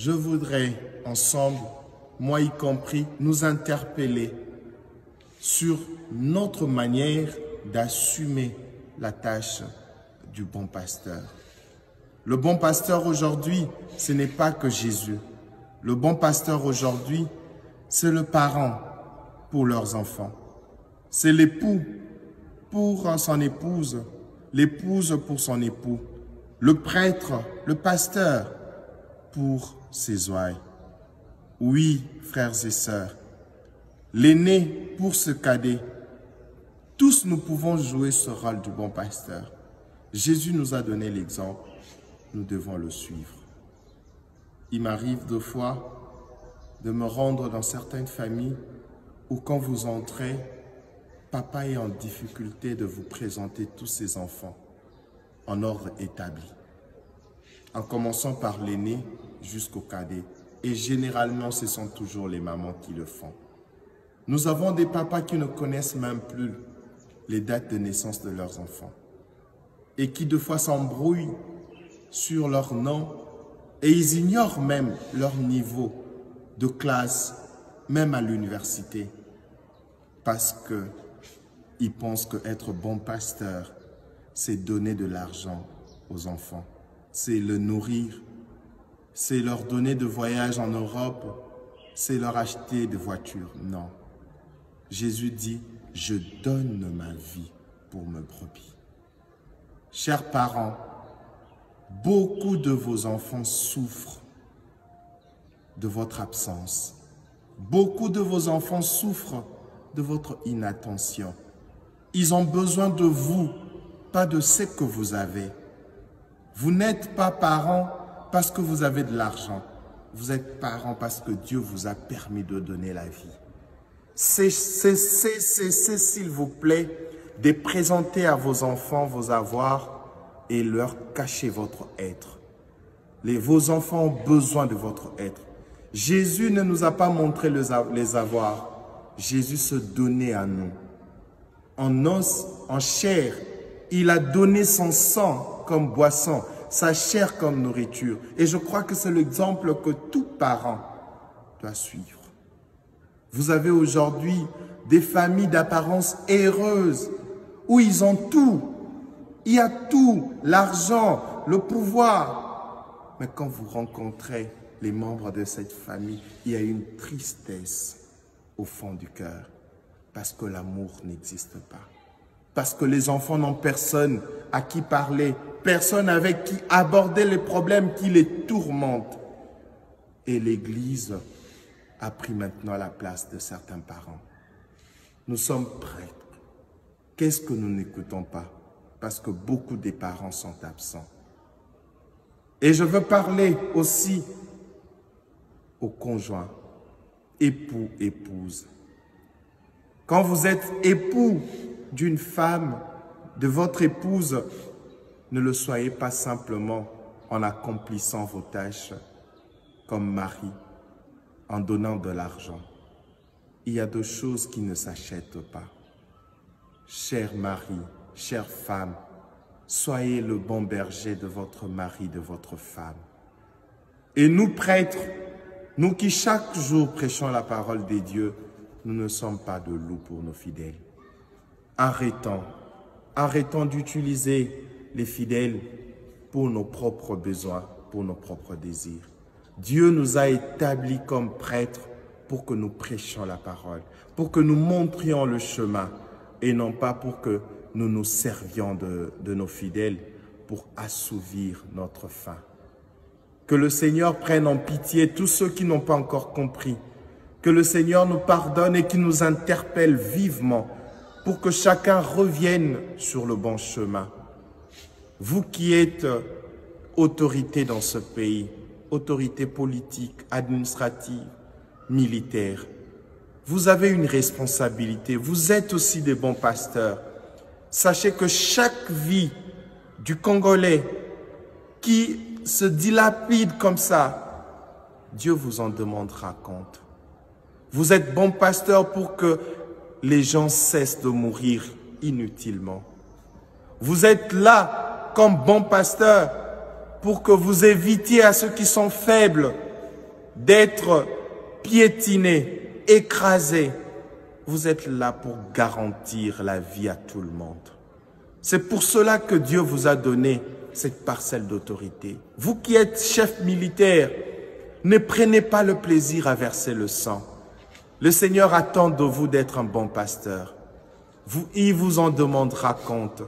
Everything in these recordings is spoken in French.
je voudrais ensemble, moi y compris, nous interpeller sur notre manière d'assumer la tâche du bon pasteur. Le bon pasteur aujourd'hui, ce n'est pas que Jésus. Le bon pasteur aujourd'hui, c'est le parent pour leurs enfants. C'est l'époux pour son épouse, l'épouse pour son époux, le prêtre, le pasteur pour ses ouailles. Oui, frères et sœurs, l'aîné pour ce cadet. Tous nous pouvons jouer ce rôle du bon pasteur. Jésus nous a donné l'exemple, nous devons le suivre. Il m'arrive deux fois de me rendre dans certaines familles où quand vous entrez, papa est en difficulté de vous présenter tous ses enfants en ordre établi, en commençant par l'aîné jusqu'au cadet. Et généralement, ce sont toujours les mamans qui le font. Nous avons des papas qui ne connaissent même plus les dates de naissance de leurs enfants et qui, deux fois, s'embrouillent sur leur nom et ils ignorent même leur niveau de classe, même à l'université, parce qu'ils pensent qu'être bon pasteur, c'est donner de l'argent aux enfants, c'est le nourrir, c'est leur donner de voyages en Europe, c'est leur acheter des voitures. Non. Jésus dit, je donne ma vie pour mes brebis. Chers parents, beaucoup de vos enfants souffrent de votre absence. Beaucoup de vos enfants souffrent de votre inattention. Ils ont besoin de vous, pas de ce que vous avez. Vous n'êtes pas parents parce que vous avez de l'argent. Vous êtes parents parce que Dieu vous a permis de donner la vie. Cessez, s'il vous plaît, de présenter à vos enfants vos avoirs et leur cacher votre être. Vos enfants ont besoin de votre être. Jésus ne nous a pas montré les avoirs. Jésus se donnait à nous. En os, en chair, il a donné son sang comme boisson, sa chair comme nourriture. Et je crois que c'est l'exemple que tout parent doit suivre. Vous avez aujourd'hui des familles d'apparence heureuse où ils ont tout. Il y a tout, l'argent, le pouvoir. Mais quand vous rencontrez les membres de cette famille, il y a une tristesse au fond du cœur parce que l'amour n'existe pas. Parce que les enfants n'ont personne à qui parler, personne avec qui aborder les problèmes qui les tourmentent. Et l'Église a pris maintenant la place de certains parents. Nous sommes prêtres. Qu'est-ce que nous n'écoutons pas? Parce que beaucoup des parents sont absents. Et je veux parler aussi aux conjoints, époux, épouses. Quand vous êtes époux d'une femme, de votre épouse, ne le soyez pas simplement en accomplissant vos tâches comme mari, en donnant de l'argent. Il y a des choses qui ne s'achètent pas. Cher mari, chère femme, soyez le bon berger de votre mari, de votre femme. Et nous prêtres, nous qui chaque jour prêchons la parole des dieux, nous ne sommes pas de loups pour nos fidèles. Arrêtons d'utiliser les fidèles pour nos propres besoins, pour nos propres désirs. Dieu nous a établis comme prêtres pour que nous prêchions la parole, pour que nous montrions le chemin et non pas pour que nous nous servions de nos fidèles pour assouvir notre faim. Que le Seigneur prenne en pitié tous ceux qui n'ont pas encore compris. Que le Seigneur nous pardonne et qu'il nous interpelle vivement pour que chacun revienne sur le bon chemin. Vous qui êtes autorité dans ce pays, autorité politique, administrative, militaire, vous avez une responsabilité. Vous êtes aussi des bons pasteurs. Sachez que chaque vie du Congolais qui se dilapide comme ça, Dieu vous en demandera compte. Vous êtes bons pasteurs pour que les gens cessent de mourir inutilement. Vous êtes là comme bons pasteurs pour que vous évitiez à ceux qui sont faibles d'être piétinés, écrasés. Vous êtes là pour garantir la vie à tout le monde. C'est pour cela que Dieu vous a donné cette parcelle d'autorité. Vous qui êtes chef militaire, ne prenez pas le plaisir à verser le sang. Le Seigneur attend de vous d'être un bon pasteur. Il vous en demandera compte.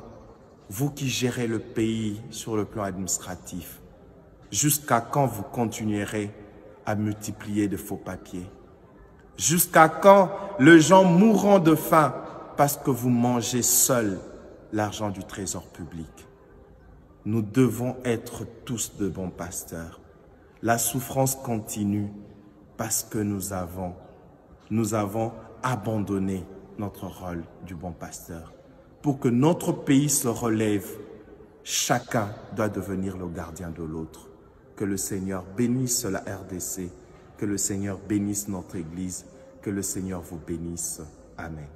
Vous qui gérez le pays sur le plan administratif, jusqu'à quand vous continuerez à multiplier de faux papiers? Jusqu'à quand les gens mourront de faim parce que vous mangez seuls l'argent du trésor public? Nous devons être tous de bons pasteurs. La souffrance continue parce que nous avons abandonné notre rôle du bon pasteur. Pour que notre pays se relève, chacun doit devenir le gardien de l'autre. Que le Seigneur bénisse la RDC, que le Seigneur bénisse notre Église, que le Seigneur vous bénisse. Amen.